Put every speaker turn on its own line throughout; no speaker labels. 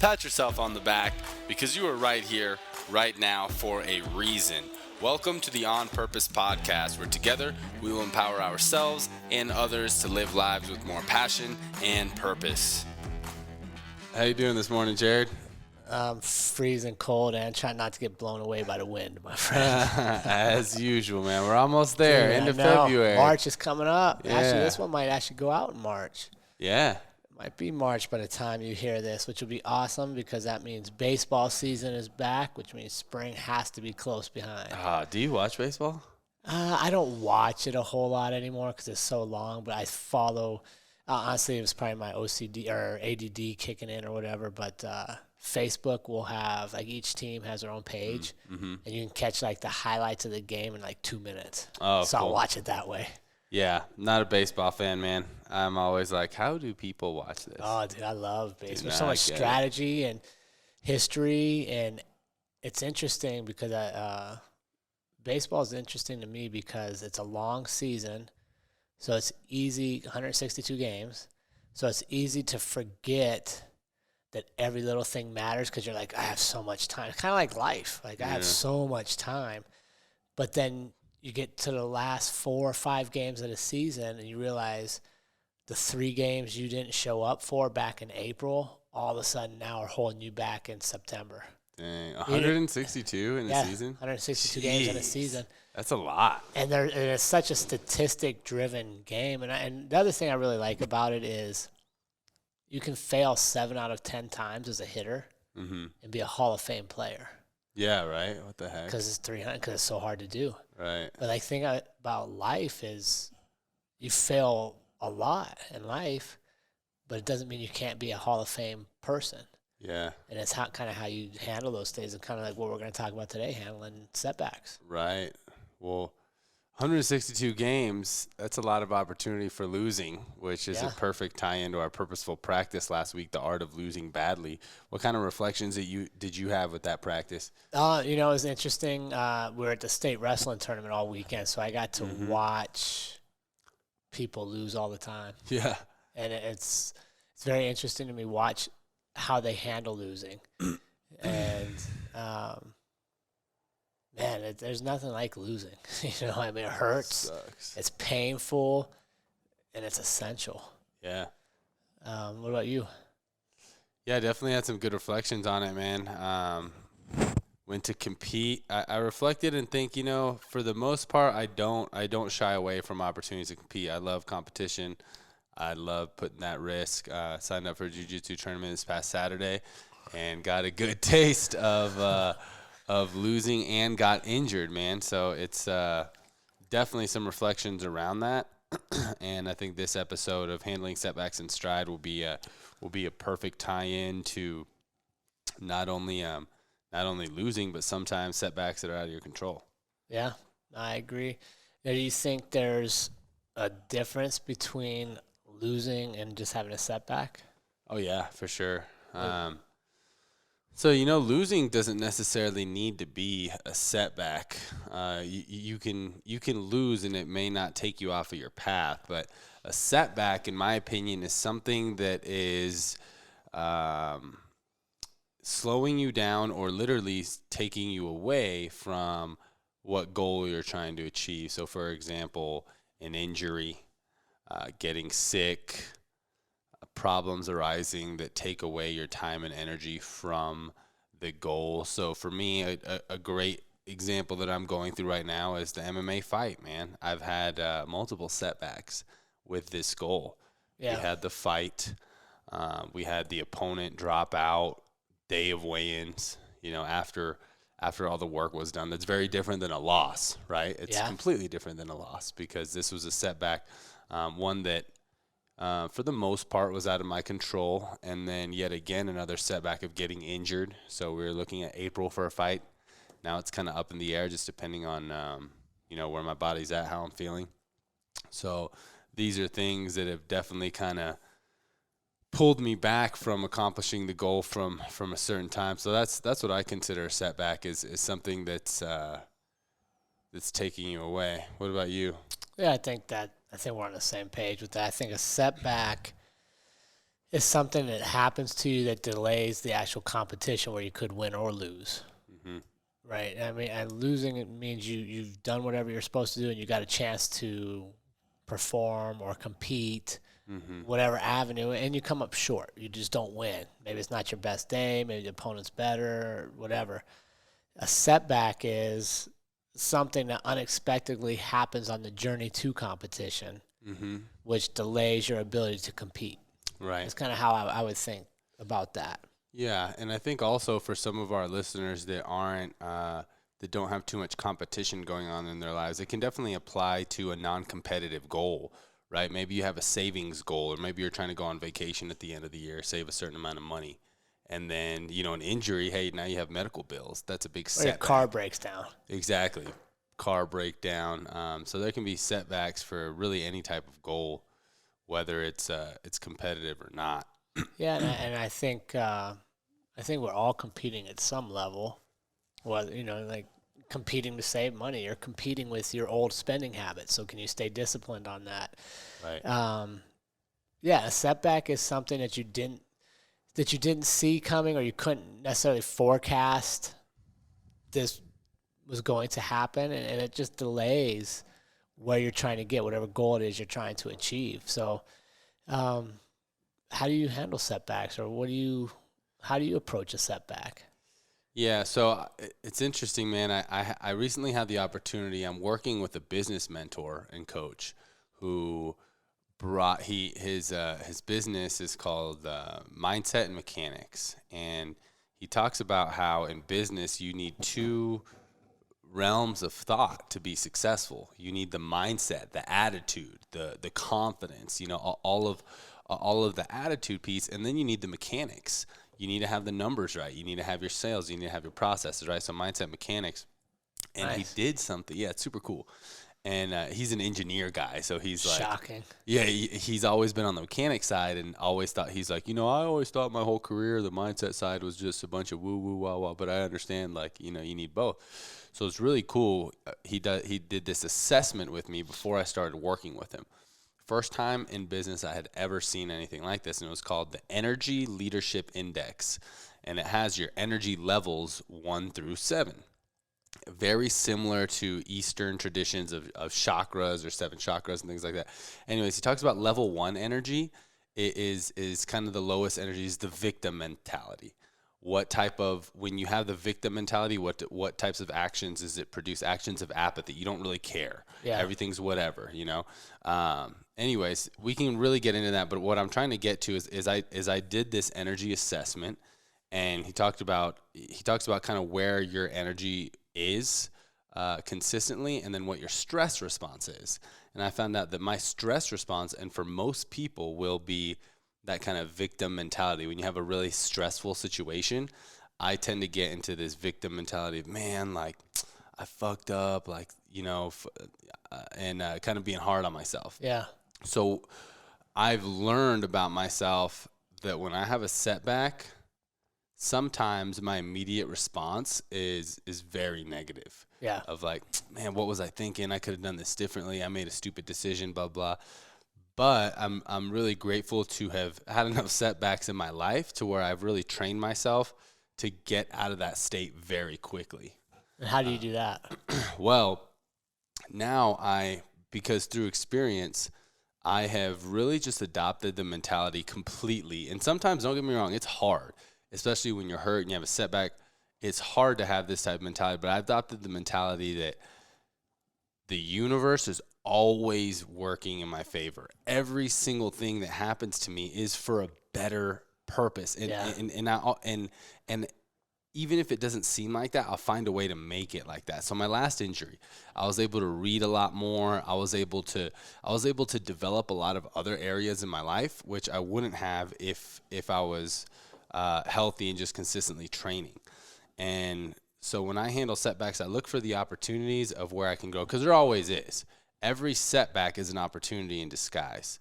pat yourself on the back because you are right here, right now for a reason. Welcome to the On Purpose podcast, where together we will empower ourselves and others to live lives with more passion and purpose. How you doing this morning, Jared?
I'm freezing cold and trying not to get blown away by the wind, my friend.
As usual, man. We're almost there.
Dude,
End of February.
March is coming up.
Yeah.
Actually, this one might actually go out in March.
Yeah.
It might be March by the time you hear this, which will be awesome because that means baseball season is back, which means spring has to be close behind.
Do you watch baseball?
I don't watch it a whole lot anymore because it's so long, but I follow. Honestly, it was probably my OCD or ADD kicking in or whatever, but Facebook will have, like, each team has their own page, and you can catch, like, the highlights of the game in, like, 2 minutes.
Oh,
so
cool.
I'll watch it that way.
Yeah, not a baseball fan, man. I'm always like, how do people watch this?
Oh, dude, I love baseball.
Dude,
There's so much strategy and history, and it's interesting because baseball is interesting to me because it's a long season, so it's easy, 162 games, so it's easy to forget that every little thing matters because you're like, I have so much time. It's kind of like life. Like, I have so much time. But then you get to the last 4 or 5 games of the season and you realize the 3 games you didn't show up for back in April, all of a sudden now are holding you back in September.
Dang, 162 in the season?
162 games in a season.
That's a lot.
And it's such a statistic-driven game. And the other thing I really like about it is you can fail 7 out of 10 times as a hitter and be a Hall of Fame player.
Yeah, right? What the heck?
Because it's 300, because it's so hard to do.
Right.
But the thing about life is you fail a lot in life, but it doesn't mean you can't be a Hall of Fame person.
Yeah.
And it's kind of how you handle those things, and kind of like what we're going to talk about today, handling setbacks.
Right. Well, 162 games, that's a lot of opportunity for losing, which is a perfect tie-in to our purposeful practice last week, the art of losing badly. What kind of reflections did you have with that practice?
It was interesting. We were at the state wrestling tournament all weekend, so I got to watch people lose all the time.
Yeah.
And it's very interesting to me watch how they handle losing. And man, there's nothing like losing. It hurts.
It sucks.
It's painful, and it's essential.
Yeah.
What about you?
Yeah, definitely had some good reflections on it, man. When to compete, I reflected and think, for the most part, I don't shy away from opportunities to compete. I love competition. I love putting that risk. Signed up for a jiu-jitsu tournament this past Saturday and got a good taste of losing and got injured, man. So it's definitely some reflections around that. And I think this episode of Handling Setbacks in Stride will be a perfect tie-in to not only losing, but sometimes setbacks that are out of your control.
Yeah, I agree. Now, do you think there's a difference between losing and just having a setback?
Oh, yeah, for sure. So, losing doesn't necessarily need to be a setback. You can lose and it may not take you off of your path, but a setback, in my opinion, is something that is slowing you down or literally taking you away from what goal you're trying to achieve. So, for example, an injury, getting sick, problems arising that take away your time and energy from the goal. So for me, a great example that I'm going through right now is the MMA fight, man. I've had multiple setbacks with this goal. Yeah. We had the fight. We had the opponent drop out, day of weigh-ins, after all the work was done. That's very different than a loss, right? It's completely different than a loss because this was a setback, one that for the most part was out of my control. And then yet again, another setback of getting injured. So we were looking at April for a fight. Now it's kind of up in the air just depending on, where my body's at, how I'm feeling. So these are things that have definitely kind of pulled me back from accomplishing the goal from a certain time. So that's what I consider a setback is something that's taking you away. What about you?
Yeah, I think we're on the same page with that. I think a setback It's something that happens to you that delays the actual competition where you could win or lose.
Mm-hmm.
Right. I mean, and losing it means you've done whatever you're supposed to do, and you got a chance to perform or compete,
Mm-hmm.
whatever avenue, and you come up short. You just don't win. Maybe it's not your best day. Maybe the opponent's better, or whatever. A setback is something that unexpectedly happens on the journey to competition,
Mm-hmm.
which delays your ability to compete.
Right.
That's kind of how I would think about that.
Yeah, and I think also for some of our listeners that aren't that don't have too much competition going on in their lives, it can definitely apply to a non-competitive goal, right? Maybe you have a savings goal, or maybe you're trying to go on vacation at the end of the year, save a certain amount of money, and then an injury. Hey, now you have medical bills. That's a big
Or your
setback.
car breaks down.
Exactly, car breakdown. So there can be setbacks for really any type of goal, whether it's competitive or not.
Yeah, and I think we're all competing at some level. Well, like competing to save money or competing with your old spending habits. So can you stay disciplined on that?
Right.
Yeah, a setback is something that you didn't see coming, or you couldn't necessarily forecast this was going to happen, and it just delays where you're trying to get, whatever goal it is you're trying to achieve. So um, how do you handle setbacks, or how do you approach a setback?
Yeah, so it's interesting, man. I recently had the opportunity. I'm working with a business mentor and coach who brought his business is called Mindset and Mechanics, and he talks about how in business you need two realms of thought to be successful. You need the mindset, the attitude, the confidence, all of the attitude piece, and then you need the mechanics. You need to have the numbers right. You need to have your sales. You need to have your processes right. So mindset, mechanics. And
Nice.
he did something. Yeah, it's super cool. And he's an engineer guy, so he's like,
Shocking.
yeah, he's always been on the mechanic side, and always thought, he's like, I always thought my whole career the mindset side was just a bunch of woo woo wah wah, but I understand, like, you need both. So it's really cool. He did this assessment with me before I started working with him. First time in business I had ever seen anything like this, and it was called the Energy Leadership Index, and it has your energy levels 1 through 7. Very similar to Eastern traditions of chakras or 7 chakras and things like that. Anyways, he talks about level 1 energy. It is kind of the lowest energy, is the victim mentality. When you have the victim mentality, what types of actions does it produce? Actions of apathy. You don't really care.
Yeah.
Everything's whatever, Anyways, we can really get into that, but what I'm trying to get to is I did this energy assessment, and he talks about kind of where your energy is consistently, and then what your stress response is. And I found out that my stress response, and for most people, will be that kind of victim mentality. When you have a really stressful situation, I tend to get into this victim mentality of, man, like, I fucked up, like, and kind of being hard on myself.
Yeah.
So I've learned about myself that when I have a setback, sometimes my immediate response is very negative.
Yeah.
Of like, man, what was I thinking? I could have done this differently. I made a stupid decision, blah, blah. But I'm really grateful to have had enough setbacks in my life to where I've really trained myself to get out of that state very quickly.
And how do you do that?
Well, now because through experience, I have really just adopted the mentality completely. And sometimes, don't get me wrong, it's hard, especially when you're hurt and you have a setback. It's hard to have this type of mentality, but I've adopted the mentality that the universe is always working in my favor. Every single thing that happens to me is for a better purpose. And,
Yeah.
and even if it doesn't seem like that, I'll find a way to make it like that. So my last injury, I was able to read a lot more. I was able to develop a lot of other areas in my life, which I wouldn't have if I was healthy and just consistently training. And so when I handle setbacks, I look for the opportunities of where I can go, because there always is. Every setback is an opportunity in disguise.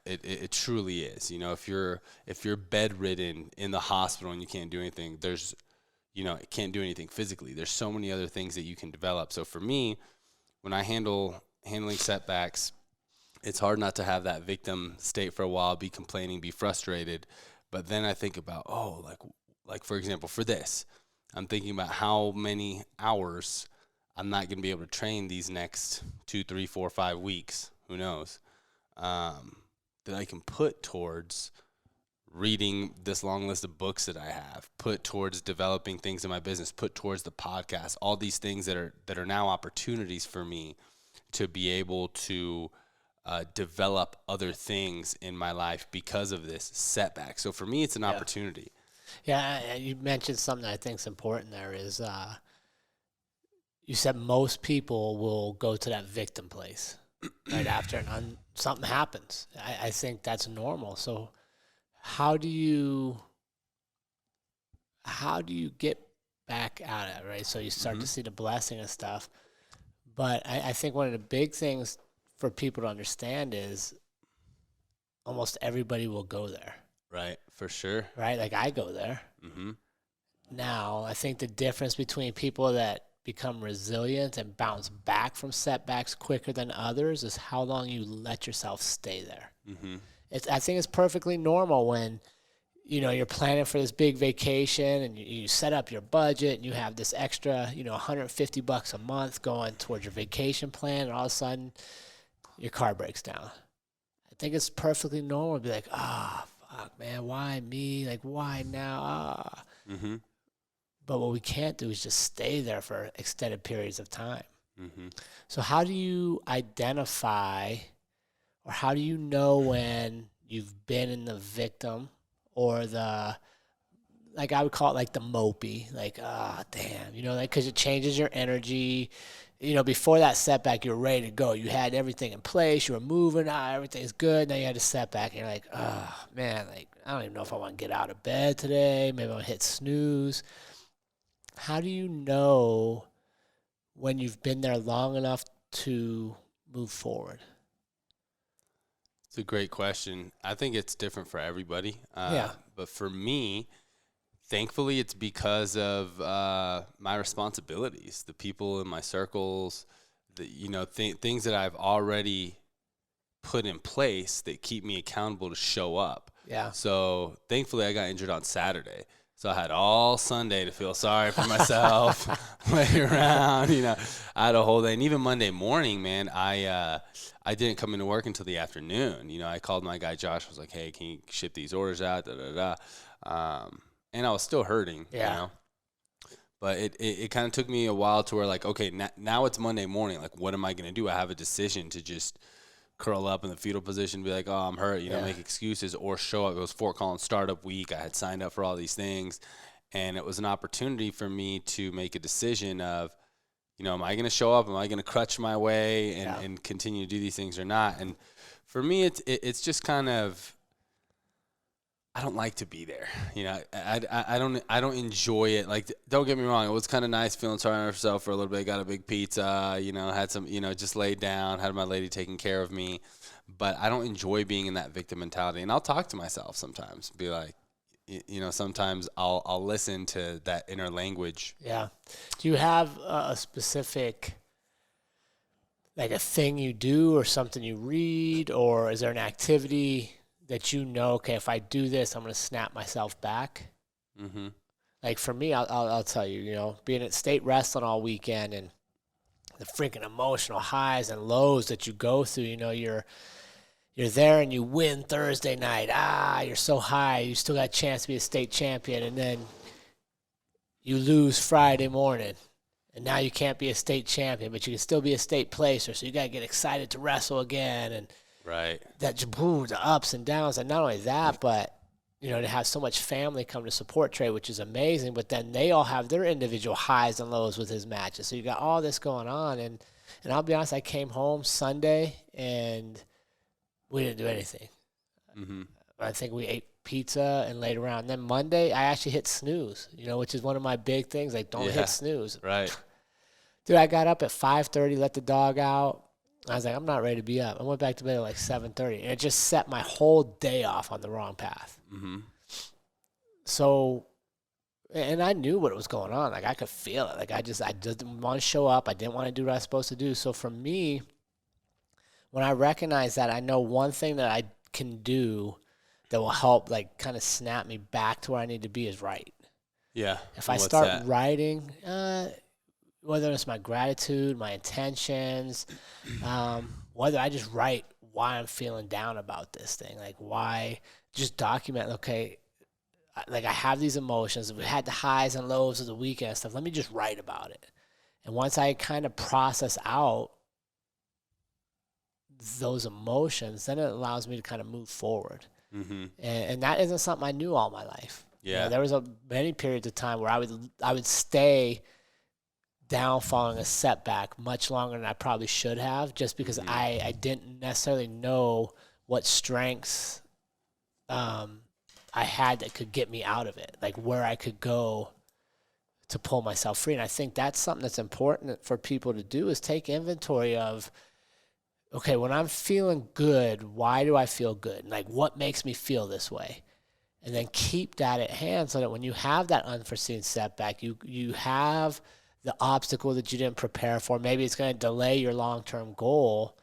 It truly is. If you're bedridden in the hospital and you can't do anything, it can't do anything physically. There's so many other things that you can develop. So for me, when I handling setbacks, it's hard not to have that victim state for a while, be complaining, be frustrated. But then I think about, oh, like for example, for this, I'm thinking about how many hours I'm not going to be able to train these next 2, 3, 4, 5 weeks. Who knows? That I can put towards reading this long list of books that I have, put towards developing things in my business, put towards the podcast, all these things that are now opportunities for me to be able to develop other things in my life because of this setback. So for me, it's an opportunity.
Yeah, you mentioned something I think is important there is you said most people will go to that victim place right after something happens. I think that's normal. So how do you get back at it, right? So you start to see the blessing and stuff. But I think one of the big things for people to understand is almost everybody will go there.
Right, for sure.
Right? Like I go there.
Mm-hmm.
Now, I think the difference between people that become resilient and bounce back from setbacks quicker than others is how long you let yourself stay there.
Mm-hmm.
I think it's perfectly normal when, you're planning for this big vacation and you set up your budget and you have this extra, $150 a month going towards your vacation plan, and all of a sudden your car breaks down. I think it's perfectly normal to be like, fuck, man, why me? Like, why now?
Mm-hmm.
But what we can't do is just stay there for extended periods of time.
Mm-hmm.
So how do you identify, or how do you know when you've been in the victim or the, like I would call it like the mopey, like, damn, like, because it changes your energy. Before that setback, you were ready to go. You had everything in place. You were moving. Everything's good. Now you had a setback, and you're like, man, like, I don't even know if I want to get out of bed today. Maybe I'll hit snooze. How do you know when you've been there long enough to move forward?
It's a great question. I think it's different for everybody.
Yeah.
But for me, thankfully, it's because of my responsibilities, the people in my circles, things that I've already put in place that keep me accountable to show up.
Yeah.
So thankfully, I got injured on Saturday. So I had all Sunday to feel sorry for myself, lay around, I had a whole day. And even Monday morning, man, I didn't come into work until the afternoon. I called my guy Josh. I was like, hey, can you ship these orders out? And I was still hurting, But it kind of took me a while to where, like, okay, now it's Monday morning. Like, what am I going to do? I have a decision to just curl up in the fetal position, be like, oh, I'm hurt, make excuses, or show up. It was Fort Collins startup week. I had signed up for all these things, and it was an opportunity for me to make a decision of, am I going to show up? Am I going to crutch my way and continue to do these things or not? And for me, it's just kind of, I don't like to be there. I don't enjoy it. Like, don't get me wrong. It was kind of nice feeling sorry for myself for a little bit. Got a big pizza, had some, just laid down, had my lady taking care of me. But I don't enjoy being in that victim mentality. And I'll talk to myself sometimes, be like, sometimes I'll listen to that inner language. Yeah.
Do you have a specific, like a thing you do or something you read, or is there an activity that okay, if I do this, I'm going to snap myself back?
Mm-hmm.
Like for me, I'll tell you, being at state wrestling all weekend and the freaking emotional highs and lows that you go through, you're there and you win Thursday night. You're so high. You still got a chance to be a state champion. And then you lose Friday morning. And now you can't be a state champion, but you can still be a state placer. So you got to get excited to wrestle again. And
right.
The ups and downs. And not only that, but, to have so much family come to support Trey, which is amazing. But then they all have their individual highs and lows with his matches. So you got all this going on. And I'll be honest, I came home Sunday and we didn't do anything.
Mm-hmm.
I think we ate pizza and laid around. And then Monday, I actually hit snooze, which is one of my big things. Like, don't hit snooze.
Right.
Dude, I got up at 5:30, let the dog out. I was like, I'm not ready to be up. I went back to bed at like 7:30. And it just set my whole day off on the wrong path.
Mm-hmm.
So, and I knew what was going on. Like, I could feel it. Like, I just didn't want to show up. I didn't want to do what I was supposed to do. So for me, when I recognize that, I know one thing that I can do that will help like kind of snap me back to where I need to be is write.
Yeah.
If I start writing, whether it's my gratitude, my intentions, whether I just write why I'm feeling down about this thing, like why, just document, okay, like I have these emotions, we had the highs and lows of the weekend and stuff, let me just write about it. And once I kind of process out those emotions, then it allows me to kind of move forward. And that isn't something I knew all my life.
Yeah.
You know, there was many periods of time where I would stay down following a setback much longer than I probably should have, just because I didn't necessarily know what strengths I had that could get me out of it, like where I could go to pull myself free. And I think that's something that's important for people to do, is take inventory of, okay, when I'm feeling good, why do I feel good? Like, what makes me feel this way? And then keep that at hand so that when you have that unforeseen setback, you have the obstacle that you didn't prepare for. Maybe it's going to delay your long-term goal.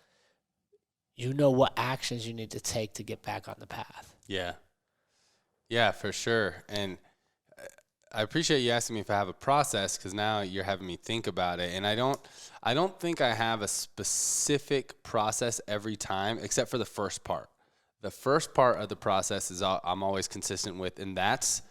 You know what actions you need to take to get back on the path.
Yeah. Yeah, for sure. And I appreciate you asking me if I have a process, because now you're having me think about it. And I don't think I have a specific process every time, except for the first part. The first part of the process is I'm always consistent with, and that's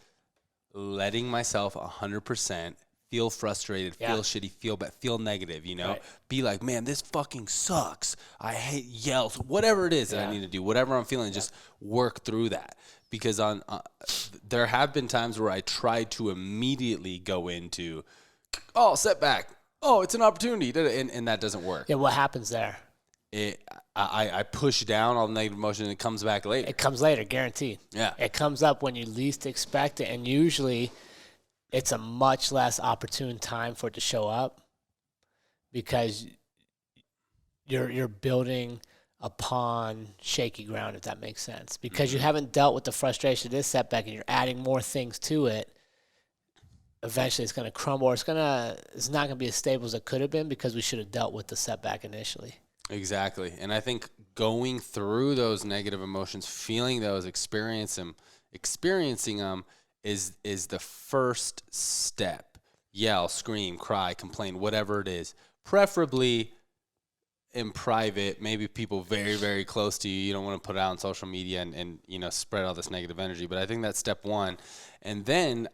letting myself 100% feel frustrated, feel shitty, feel negative, you know? Right. Be like, man, this fucking sucks. I hate yells, whatever it is that I need to do, whatever I'm feeling, just work through that. Because there have been times where I tried to immediately go into, setback. Oh, it's an opportunity. And that doesn't work.
Yeah, what happens there?
I push down all the negative emotion and it comes back later.
It comes later, guaranteed.
Yeah.
It comes up when you least expect it, and usually it's a much less opportune time for it to show up, because you're building upon shaky ground, if that makes sense, because you haven't dealt with the frustration of this setback and you're adding more things to it. Eventually it's going to crumble, or it's not going to be as stable as it could have been, because we should have dealt with the setback initially.
Exactly. And I think going through those negative emotions, feeling those, experiencing them is the first step. Yell, scream, cry, complain, whatever it is, preferably in private, maybe people very, very close to you. You don't want to put it out on social media and spread all this negative energy. But I think that's step one. And then,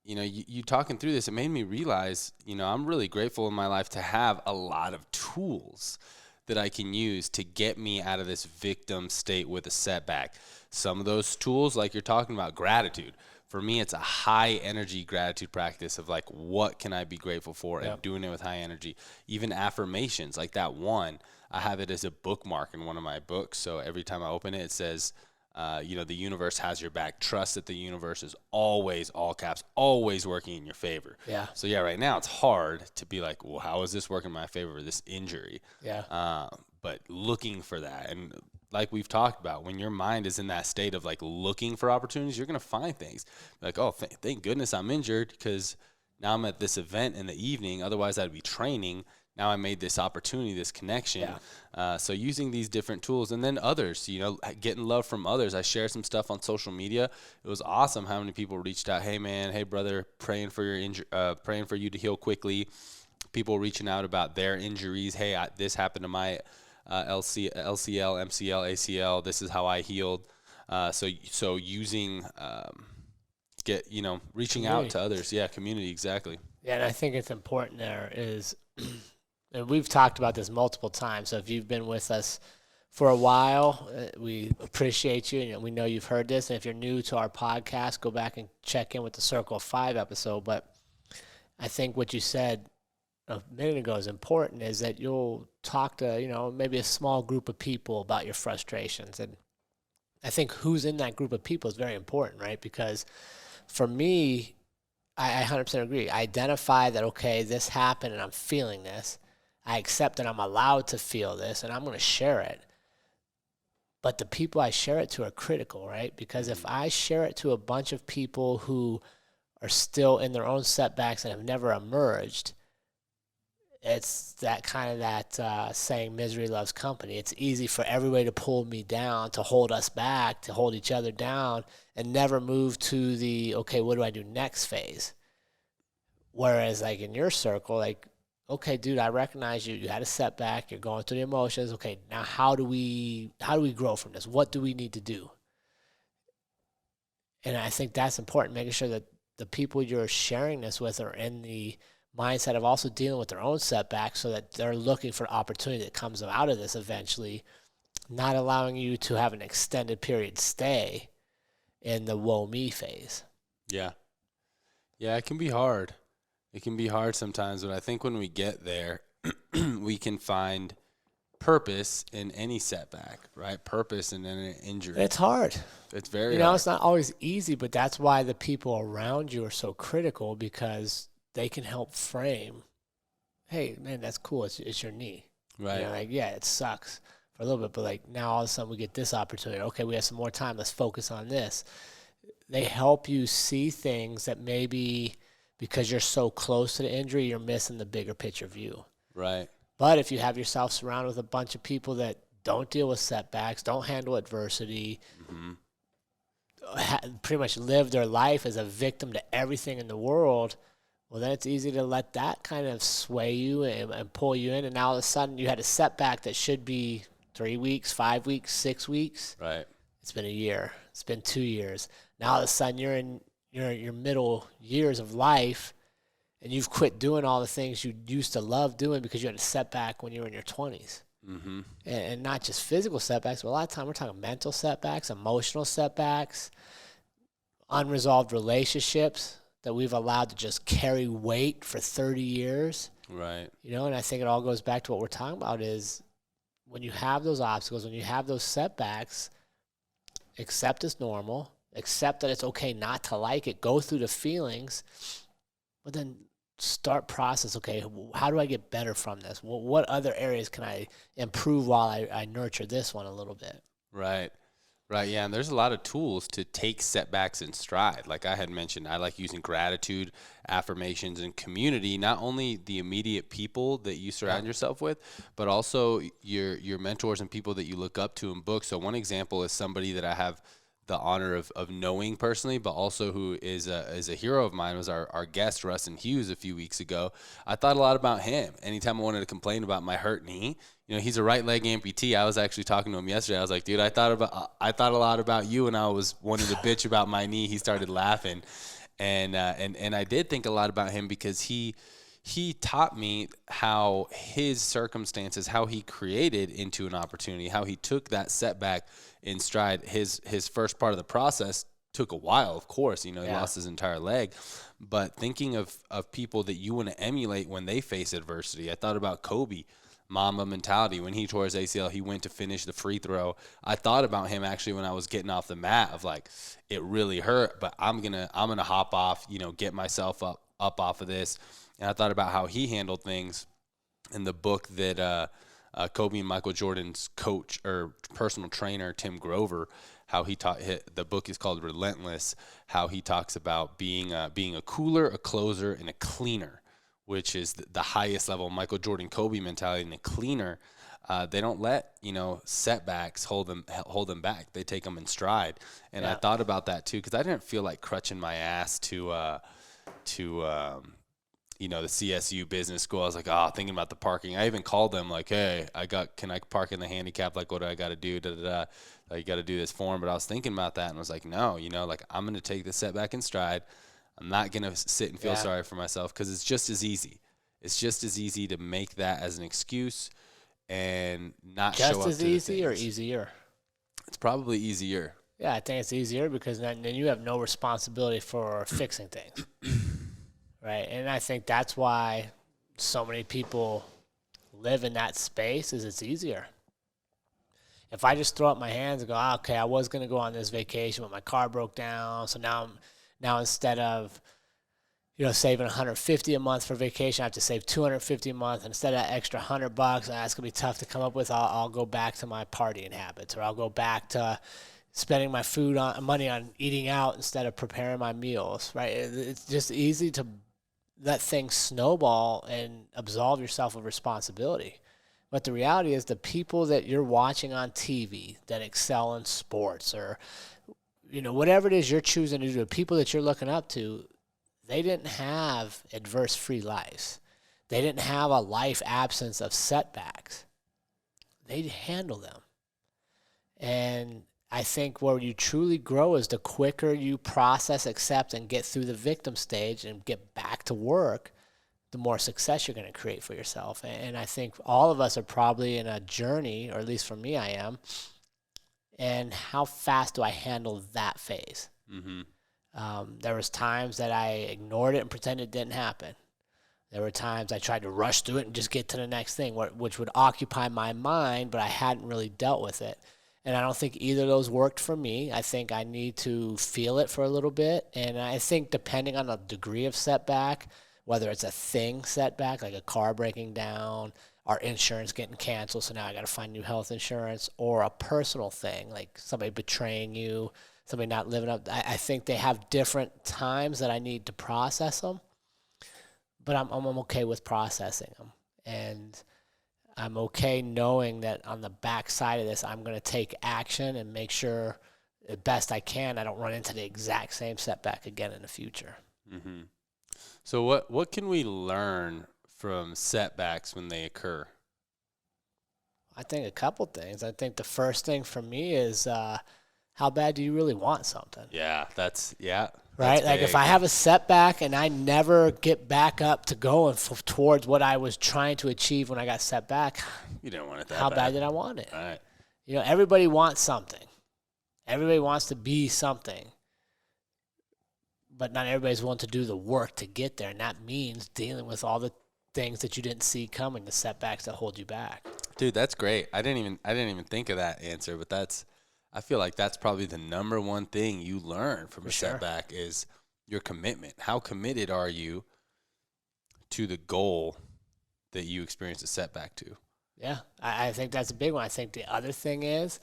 you talking through this, it made me realize, I'm really grateful in my life to have a lot of tools that I can use to get me out of this victim state with a setback. Some of those tools, like you're talking about, gratitude. For me, it's a high energy gratitude practice of like, what can I be grateful for, and doing it with high energy. Even affirmations, like that one, I have it as a bookmark in one of my books. So every time I open it, it says, the universe has your back. Trust that the universe is always, all caps, always working in your favor.
Yeah.
So right now it's hard to be like, well, how is this working in my favor, this injury?
Yeah.
But looking for that, and like we've talked about, when your mind is in that state of like looking for opportunities, you're going to find things like, oh, thank goodness I'm injured, because now I'm at this event in the evening. Otherwise I'd be training. Now I made this opportunity, this connection. Yeah. So using these different tools, and then others, getting love from others. I share some stuff on social media. It was awesome how many people reached out. Hey man, hey brother, praying for your praying for you to heal quickly. People reaching out about their injuries. Hey, this happened to my LCL, MCL, ACL. This is how I healed. So using, reaching out to others. Yeah, community, exactly.
Yeah, and I think it's important there is, and we've talked about this multiple times, so if you've been with us for a while, we appreciate you, and we know you've heard this. And if you're new to our podcast, go back and check in with the Circle of Five episode. But I think what you said a minute ago is important, is that you'll talk to, maybe a small group of people about your frustrations. And I think who's in that group of people is very important, right? Because for me, I 100% agree. I identify that, okay, this happened and I'm feeling this. I accept that I'm allowed to feel this, and I'm going to share it. But the people I share it to are critical, right? Because if I share it to a bunch of people who are still in their own setbacks and have never emerged, It's that kind of that saying, misery loves company. It's easy for everybody to pull me down, to hold us back, to hold each other down, and never move to the, okay, what do I do next phase? Whereas like in your circle, like, okay, dude, I recognize you had a setback, you're going through the emotions. Okay, now how do we grow from this? What do we need to do? And I think that's important, making sure that the people you're sharing this with are in the mindset of also dealing with their own setbacks, so that they're looking for opportunity that comes out of this eventually, not allowing you to have an extended period stay in the woe me phase.
Yeah. Yeah, it can be hard. It can be hard sometimes, but I think when we get there, we can find purpose in any setback, right? Purpose in any injury.
It's hard.
It's very
You know,
hard.
it's not always easy, but that's why the people around you are so critical, because they can help frame, hey, man, that's cool. It's your knee.
Right.
You know, like, yeah, it sucks for a little bit, but like now all of a sudden we get this opportunity. Okay, we have some more time. Let's focus on this. They help you see things that maybe because you're so close to the injury, you're missing the bigger picture view.
Right.
But if you have yourself surrounded with a bunch of people that don't deal with setbacks, don't handle adversity, pretty much live their life as a victim to everything in the world, well, then it's easy to let that kind of sway you and pull you in. And now all of a sudden you had a setback that should be 3 weeks, 5 weeks, 6 weeks.
Right.
It's been a year. It's been 2 years. Now all of a sudden you're in your middle years of life, and you've quit doing all the things you used to love doing because you had a setback when you were in your 20s.
Mm-hmm.
And not just physical setbacks, but a lot of time we're talking mental setbacks, emotional setbacks, unresolved relationships that we've allowed to just carry weight for 30 years.
Right.
You know, and I think it all goes back to what we're talking about is when you have those obstacles, when you have those setbacks, accept it's normal, accept that it's okay not to like it, go through the feelings, but then start process, okay, how do I get better from this? What other areas can I improve while I nurture this one a little bit?
Right. Right, yeah, and there's a lot of tools to take setbacks in stride. Like I had mentioned, I like using gratitude, affirmations, and community, not only the immediate people that you surround yourself with, but also your mentors and people that you look up to in books. So one example is somebody that I have the honor of knowing personally, but also who is a hero of mine, was our guest, Rustin Hughes, a few weeks ago. I thought a lot about him. Anytime I wanted to complain about my hurt knee, you know, he's a right leg amputee. I was actually talking to him yesterday. I was like, dude, I thought a lot about you when I was wanting to bitch about my knee. He started laughing. And I did think a lot about him because he taught me how his circumstances, how he created into an opportunity, how he took that setback in stride. His first part of the process took a while, of course. You know, he lost his entire leg. But thinking of people that you want to emulate when they face adversity, I thought about Kobe. Mamba mentality. When he tore his ACL, he went to finish the free throw. I thought about him actually when I was getting off the mat of like, it really hurt, but I'm gonna hop off, you know, get myself up off of this. And I thought about how he handled things in the book that Kobe and Michael Jordan's coach or personal trainer, Tim Grover, how he taught. The book is called Relentless. How he talks about being a cooler, a closer, and a cleaner, which is the highest level Michael Jordan Kobe mentality. And a cleaner, they don't let, you know, setbacks hold them back. They take them in stride. And I thought about that too, because I didn't feel like crutching my ass to you know, the CSU business school. I was like, thinking about the parking. I even called them like, hey, can I park in the handicap? Like, what do I got to do? Like, you got to do this form. But I was thinking about that and I was like, no, you know, like I'm going to take the setback in stride. I'm not going to sit and feel sorry for myself, because it's just as easy. It's just as easy to make that as an excuse and not show up to the things.
Just as easy or easier?
It's probably easier.
Yeah, I think it's easier because then you have no responsibility for fixing things. Right? And I think that's why so many people live in that space, is it's easier. If I just throw up my hands and go, okay, I was going to go on this vacation, but my car broke down, so now instead of, you know, saving $150 a month for vacation, I have to save $250 a month. And instead of that extra $100, that's gonna be tough to come up with. I'll go back to my partying habits, or I'll go back to spending my money on eating out instead of preparing my meals. Right? It's just easy to let things snowball and absolve yourself of responsibility. But the reality is the people that you're watching on TV that excel in sports or, whatever it is you're choosing to do, the people that you're looking up to, they didn't have adverse-free lives. They didn't have a life absence of setbacks. They handle them. And I think where you truly grow is the quicker you process, accept, and get through the victim stage and get back to work, the more success you're going to create for yourself. And I think all of us are probably in a journey, or at least for me, I am. And how fast do I handle that phase? There was times that I ignored it and pretended it didn't happen. There were times I tried to rush through it and just get to the next thing, which would occupy my mind, but I hadn't really dealt with it. And I don't think either of those worked for me. I think I need to feel it for a little bit. And I think depending on the degree of setback, whether it's a thing setback, like a car breaking down, our insurance getting canceled, so now I got to find new health insurance, or a personal thing, like somebody betraying you, somebody not living up. I think they have different times that I need to process them. But I'm okay with processing them. And I'm okay knowing that on the back side of this, I'm going to take action and make sure the best I can I don't run into the exact same setback again in the future.
So what can we learn from setbacks when they occur?
I think a couple things. I think the first thing for me is how bad do you really want something?
Yeah, that's
right? Like if I have a setback and I never get back up to go towards what I was trying to achieve when I got set back,
you don't want it that
how bad did I want it?
Right.
Everybody wants something. Everybody wants to be something. But not everybody's willing to do the work to get there. And that means dealing with all the things that you didn't see coming, the setbacks that hold you back.
Dude, that's great. I didn't even think of that answer, but I feel like that's probably the number one thing you learn from a setback is your commitment. How committed are you to the goal that you experience a setback to?
Yeah, I think that's a big one. I think the other thing is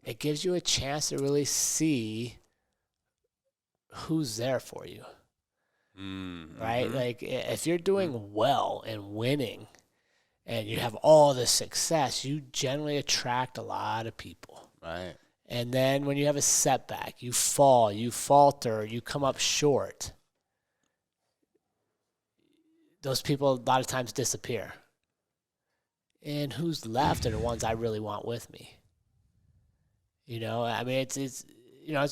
it gives you a chance to really see who's there for you. Right? Like if you're doing well and winning and you have all this success, you generally attract a lot of people.
Right.
And then when you have a setback, you fall, you falter, you come up short, those people a lot of times disappear. And who's left are the ones I really want with me. I mean, it's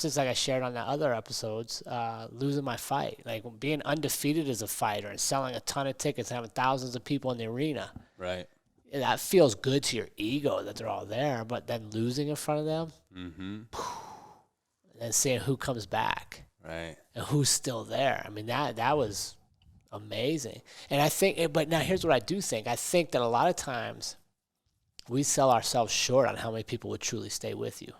just like I shared on the other episodes, losing my fight. Like being undefeated as a fighter and selling a ton of tickets and having thousands of people in the arena.
Right.
That feels good to your ego that they're all there, but then losing in front of them, and then seeing who comes back,
right,
and who's still there. I mean, that was amazing. And I think, but now here's what I do think. I think that a lot of times we sell ourselves short on how many people would truly stay with you.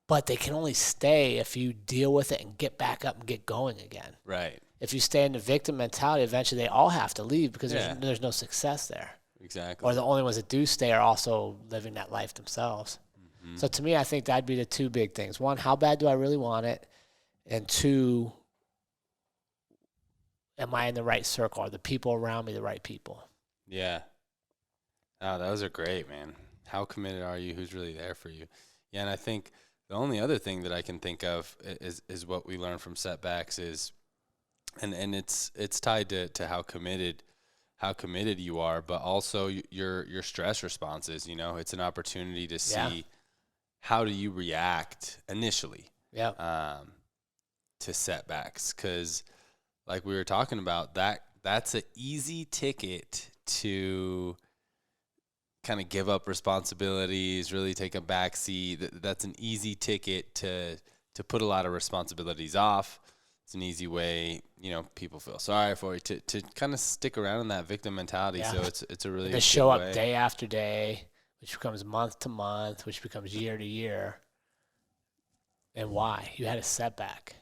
But they can only stay if you deal with it and get back up and get going again.
Right.
If you stay in the victim mentality, eventually they all have to leave because there's no success there.
Exactly.
Or the only ones that do stay are also living that life themselves. So to me, I think that'd be the two big things. One, how bad do I really want it? And two, am I in the right circle? Are the people around me the right people?
Yeah. Oh, those are great, man. How committed are you? Who's really there for you? Yeah, and I think the only other thing that I can think of is what we learn from setbacks is, and it's tied to how committed you are, but also your stress responses. It's an opportunity to see how do you react initially to setbacks, because like we were talking about, that's an easy ticket to kind of give up responsibilities, really take a backseat. That's an easy ticket to put a lot of responsibilities off. It's an easy way, people feel sorry for you to kind of stick around in that victim mentality. Yeah. So it's a really
they show up day after day, which becomes month to month, which becomes year to year. And why? You had a setback.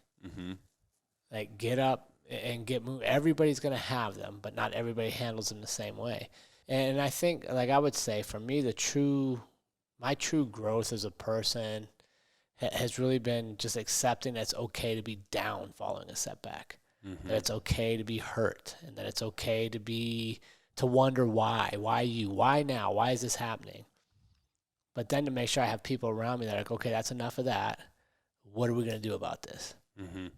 Like get up and get moving. Everybody's going to have them, but not everybody handles them the same way. And I think, like I would say, for me, my true growth as a person has really been just accepting that it's okay to be down following a setback. that it's okay to be hurt, and that it's okay to wonder why you, why now, why is this happening? But then to make sure I have people around me that are like, okay, that's enough of that. What are we going to do about this?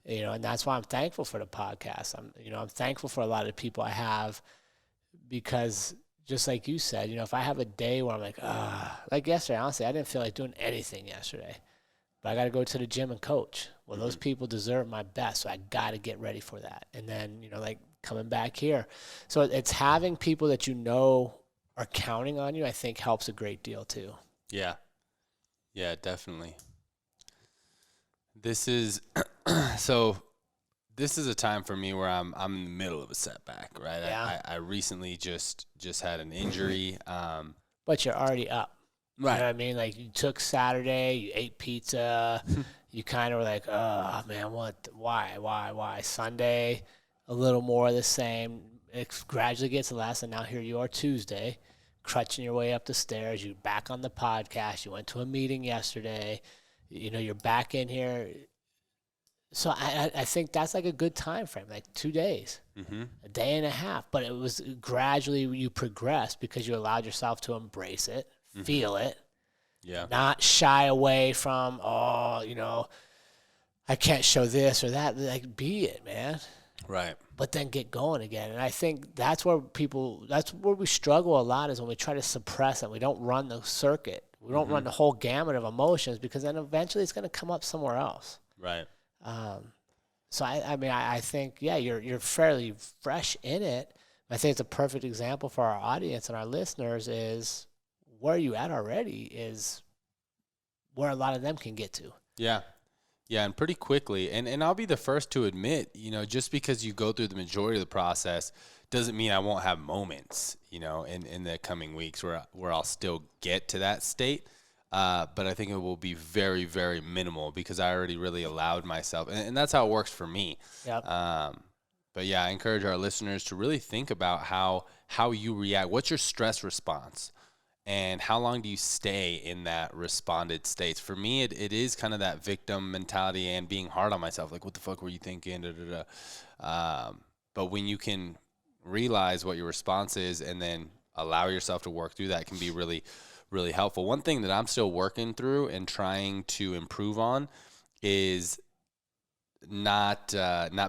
And that's why I'm thankful for the podcast. I'm thankful for a lot of the people I have, because just like you said, if I have a day where I'm like yesterday, honestly, I didn't feel like doing anything yesterday, but I got to go to the gym and coach. Well, those people deserve my best, so I got to get ready for that. And then, like coming back here. So it's having people that are counting on you, I think helps a great deal too.
Yeah. Yeah, definitely. This is this is a time for me where I'm in the middle of a setback, right?
Yeah.
I recently just had an injury.
But you're already up.
Right.
You know what I mean? Like, you took Saturday, you ate pizza, you kind of were like, oh, man, why? Sunday, a little more of the same. It gradually gets less, and now here you are Tuesday, crutching your way up the stairs. You're back on the podcast. You went to a meeting yesterday. You're back in here. So I think that's like a good time frame, like 2 days, a day and a half. But it was gradually you progressed because you allowed yourself to embrace it, feel it, not shy away from, I can't show this or that. Like, be it, man.
Right.
But then get going again. And I think that's where we struggle a lot, is when we try to suppress it. We don't run the circuit. We don't run the whole gamut of emotions, because then eventually it's going to come up somewhere else.
Right.
So I think, you're fairly fresh in it. I think it's a perfect example for our audience and our listeners is where you at already is where a lot of them can get to.
Yeah. Yeah, and pretty quickly. And I'll be the first to admit, just because you go through the majority of the process doesn't mean I won't have moments, in the coming weeks where I'll still get to that state. But I think it will be very, very minimal because I already really allowed myself. And that's how it works for me.
Yep.
But yeah, I encourage our listeners to really think about how you react. What's your stress response? And how long do you stay in that responded state? For me, it is kind of that victim mentality and being hard on myself. Like, what the fuck were you thinking? But when you can realize what your response is and then allow yourself to work through that, can be really, really helpful. One thing that I'm still working through and trying to improve on is not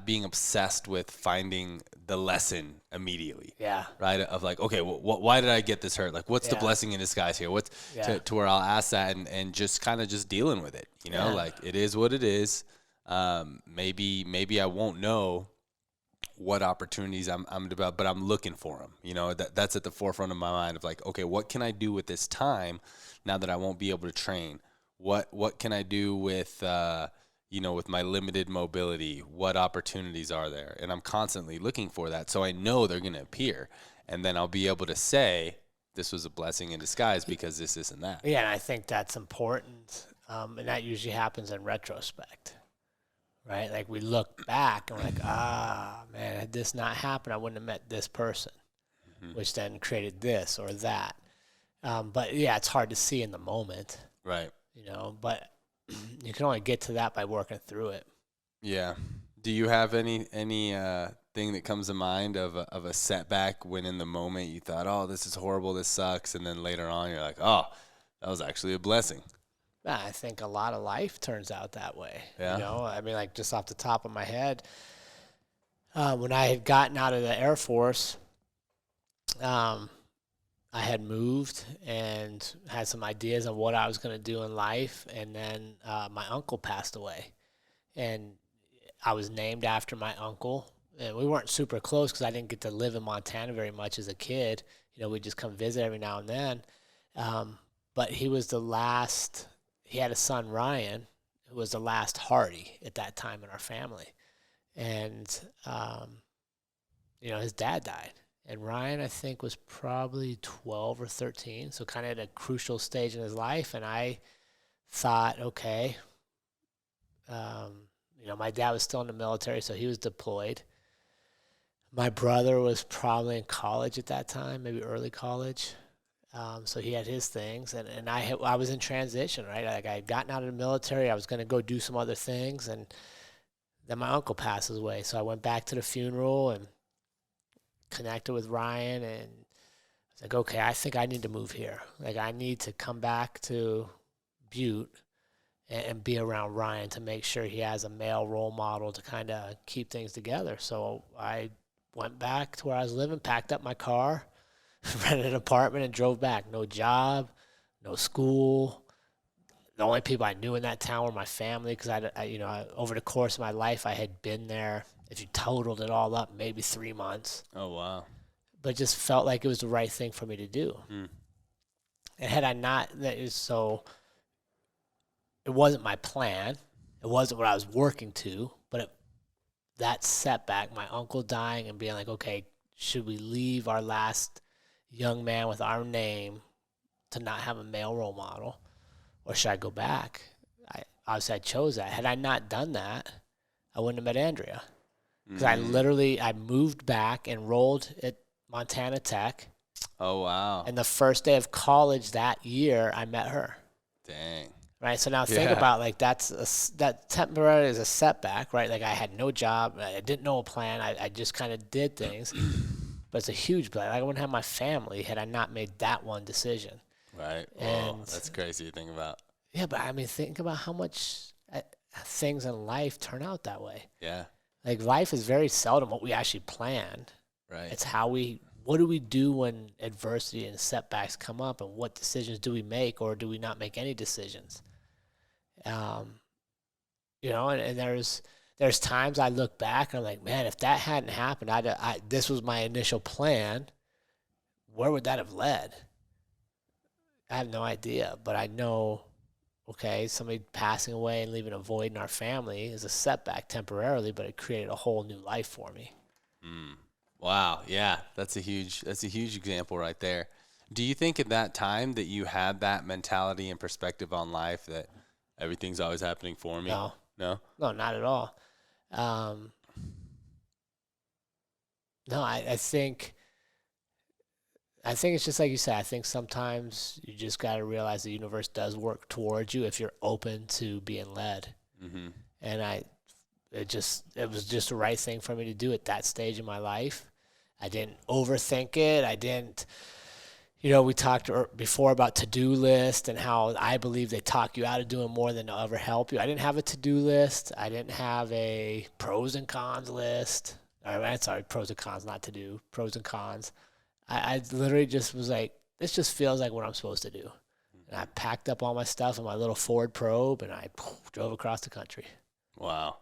being obsessed with finding the lesson immediately.
Yeah.
Right. Of like, okay, why did I get this hurt? Like, what's the blessing in disguise here? To where I'll ask that and just kind of just dealing with it. Like, it is what it is. Maybe I won't know what opportunities I'm developing, but I'm looking for them. That's at the forefront of my mind of like, okay, what can I do with this time now that I won't be able to train? What can I do with with my limited mobility? What opportunities are there? And I'm constantly looking for that, so I know they're going to appear, and then I'll be able to say this was a blessing in disguise because this and that.
Yeah, and I think that's important, and that usually happens in retrospect. Right? Like, we look back and we're like, man, had this not happened, I wouldn't have met this person, which then created this or that. But yeah, it's hard to see in the moment.
Right.
But you can only get to that by working through it.
Yeah. Do you have any thing that comes to mind of a setback when in the moment you thought, oh, this is horrible, this sucks, and then later on you're like, oh, that was actually a blessing?
I think a lot of life turns out that way.
Yeah.
Like, just off the top of my head, when I had gotten out of the Air Force, I had moved and had some ideas on what I was going to do in life. And then my uncle passed away. And I was named after my uncle. And we weren't super close because I didn't get to live in Montana very much as a kid. We'd just come visit every now and then. But he was the last. He had a son, Ryan, who was the last Hardy at that time in our family. And, his dad died. And Ryan, I think, was probably 12 or 13, so kind of at a crucial stage in his life. And I thought, okay, my dad was still in the military, so he was deployed. My brother was probably in college at that time, maybe early college. So he had his things, and I was in transition, right? Like, I had gotten out of the military. I was going to go do some other things, and Then my uncle passes away. So I went back to the funeral and connected with Ryan, and I was like, okay, I think I need to move here. Like, I need to come back to Butte and be around Ryan to make sure he has a male role model to kind of keep things together. So I went back to where I was living, packed up my car, rented an apartment, and drove back. No job, no school. The only people I knew in that town were my family, because over the course of my life, I had been there, if you totaled it all up, maybe 3 months.
Oh, wow.
But it just felt like it was the right thing for me to do. And had I not, so it wasn't my plan. It wasn't what I was working to, but that setback, my uncle dying and being like, okay, should we leave our last young man with our name to not have a male role model, or should I go back? Obviously I chose that. Had I not done that, I wouldn't have met Andrea. Because I moved back, enrolled at Montana Tech.
Oh, wow.
And the first day of college that year, I met her.
Dang.
Right, so now think about, like, that temporarily is a setback, right? Like, I had no job, I didn't know a plan, I just kind of did things, but it's a huge plan. I wouldn't have my family had I not made that one decision.
Right.
And
that's crazy to think about.
Yeah, but I mean, think about how much things in life turn out that way.
Yeah.
Like, life is very seldom what we actually planned.
Right.
It's what do we do when adversity and setbacks come up, and what decisions do we make, or do we not make any decisions? And there's times I look back and I'm like, man, if that hadn't happened, this was my initial plan, where would that have led? I have no idea, but I know, okay, somebody passing away and leaving a void in our family is a setback temporarily, but it created a whole new life for me.
Wow. Yeah. That's a huge example right there. Do you think at that time that you had that mentality and perspective on life, that everything's always happening for me?
No, not at all. No, I think it's just like you said. I think sometimes you just got to realize the universe does work towards you if you're open to being led. And it was just the right thing for me to do at that stage in my life. I didn't overthink it. I didn't, we talked before about to-do list and how I believe they talk you out of doing more than they'll ever help you. I didn't have a to-do list. I didn't have a pros and cons list. Pros and cons, not to do, pros and cons. I literally just was like, this just feels like what I'm supposed to do. And I packed up all my stuff in my little Ford Probe, and I drove across the country.
Wow.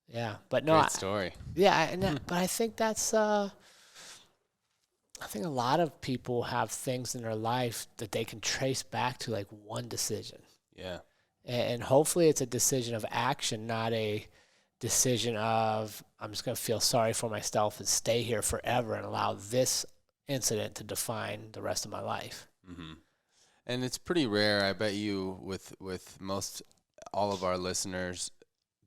Yeah, but no.
Great story.
Yeah, but I think that's, I think a lot of people have things in their life that they can trace back to, like, one decision.
Yeah.
And hopefully it's a decision of action, not a decision of, I'm just going to feel sorry for myself and stay here forever and allow this incident to define the rest of my life.
And it's pretty rare. I bet you with most all of our listeners,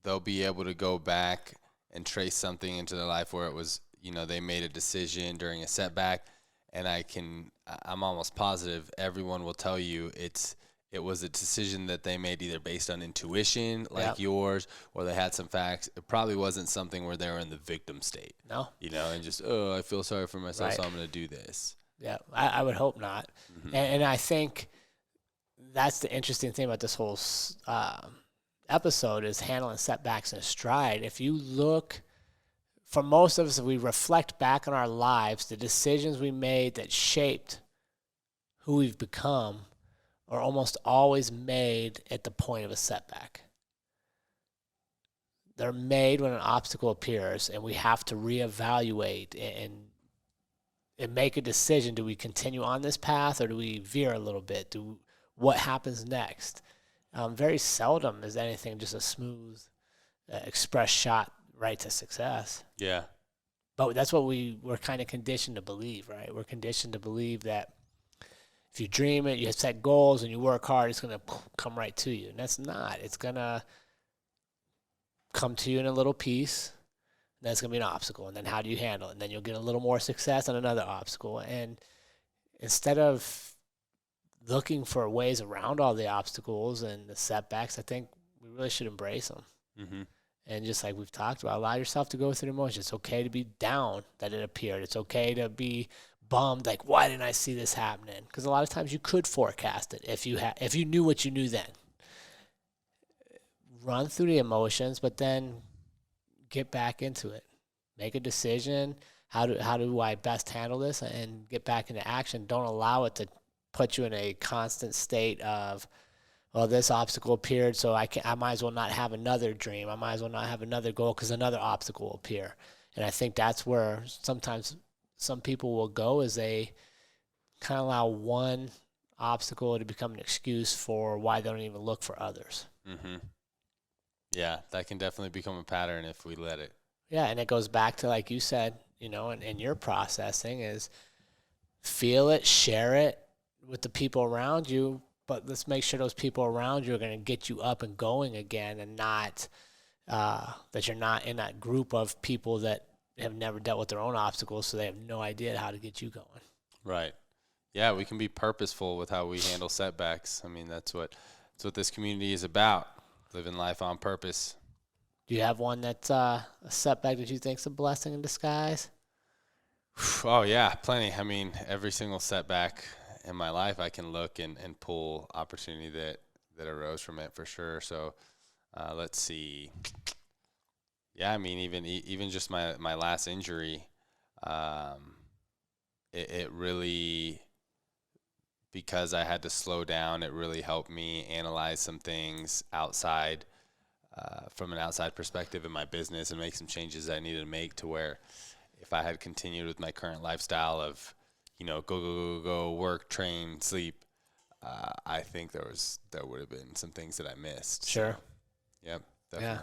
they'll be able to go back and trace something into their life where it was, they made a decision during a setback. And I'm almost positive everyone will tell you it was a decision that they made either based on intuition, like yours, or they had some facts. It probably wasn't something where they were in the victim state.
No.
And just, I feel sorry for myself, so I'm going to do this.
Yeah, I would hope not. And I think that's the interesting thing about this whole episode is handling setbacks in stride. If you look, for most of us, if we reflect back on our lives, the decisions we made that shaped who we've become are almost always made at the point of a setback. They're made when an obstacle appears, and we have to reevaluate and make a decision. Do we continue on this path, or do we veer a little bit? What happens next? Very seldom is anything just a smooth, express shot right to success.
Yeah.
But that's what we're kind of conditioned to believe, right? We're conditioned to believe that if you dream it, you set goals, and you work hard, it's going to come right to you. And that's not. It's going to come to you in a little piece, and that's going to be an obstacle. And then how do you handle it? And then you'll get a little more success on another obstacle. And instead of looking for ways around all the obstacles and the setbacks, I think we really should embrace them. And just like we've talked about, allow yourself to go through the emotions. It's okay to be down that it appeared. It's okay to be bummed, like, why didn't I see this happening? Because a lot of times you could forecast it if you knew what you knew then. Run through the emotions, but then get back into it. Make a decision. How do I best handle this, and get back into action? Don't allow it to put you in a constant state of, well, this obstacle appeared, so I might as well not have another dream. I might as well not have another goal because another obstacle will appear. And I think that's where sometimes some people will go, is they kind of allow one obstacle to become an excuse for why they don't even look for others.
Mm-hmm. Yeah, that can definitely become a pattern if we let it.
Yeah, and it goes back to, like you said, and your processing is feel it, share it with the people around you, but let's make sure those people around you are going to get you up and going again, and not that you're not in that group of people that have never dealt with their own obstacles, so they have no idea how to get you going.
Right. Yeah, we can be purposeful with how we handle setbacks. I mean, that's what this community is about, living life on purpose.
Do you have one that's a setback that you think is a blessing in disguise?
Oh, yeah, plenty. I mean, every single setback in my life, I can look and pull opportunity that arose from it for sure. So let's see. Yeah, I mean, even just my last injury, it really, because I had to slow down, it really helped me analyze some things outside, from an outside perspective in my business, and make some changes that I needed to make, to where if I had continued with my current lifestyle of, go, work, train, sleep, I think there would have been some things that I missed.
Sure.
So, yep, definitely.
Yeah.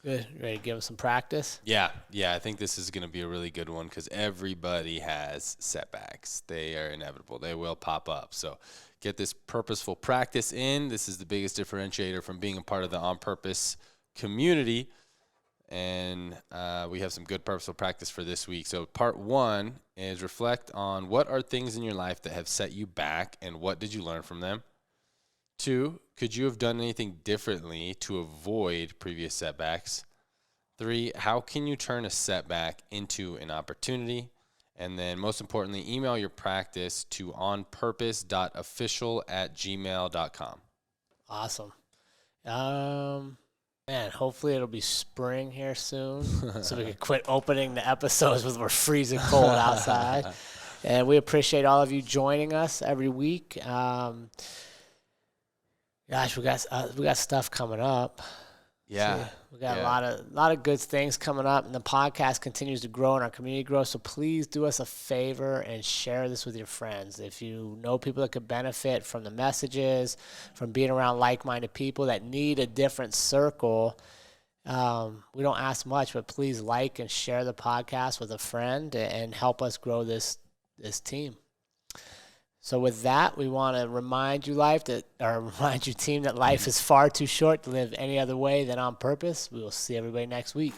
Good. Ready to give them some practice?
Yeah. I think this is going to be a really good one, because everybody has setbacks. They are inevitable. They will pop up. So get this purposeful practice in. This is the biggest differentiator from being a part of the On Purpose community. And we have some good purposeful practice for this week. So part 1 is reflect on what are things in your life that have set you back, and what did you learn from them? 2, could you have done anything differently to avoid previous setbacks? 3, how can you turn a setback into an opportunity? And then most importantly, email your practice to onpurpose.official@gmail.com.
Awesome. Man, hopefully it'll be spring here soon, so we can quit opening the episodes when we're freezing cold outside. And we appreciate all of you joining us every week. Gosh, we got stuff coming up.
Yeah.
So we got a lot of good things coming up, and the podcast continues to grow and our community grows. So please do us a favor and share this with your friends. If you know people that could benefit from the messages, from being around like-minded people that need a different circle, we don't ask much, but please like and share the podcast with a friend and help us grow this team. So with that, we want to remind you, team, that life is far too short to live any other way than on purpose. We will see everybody next week.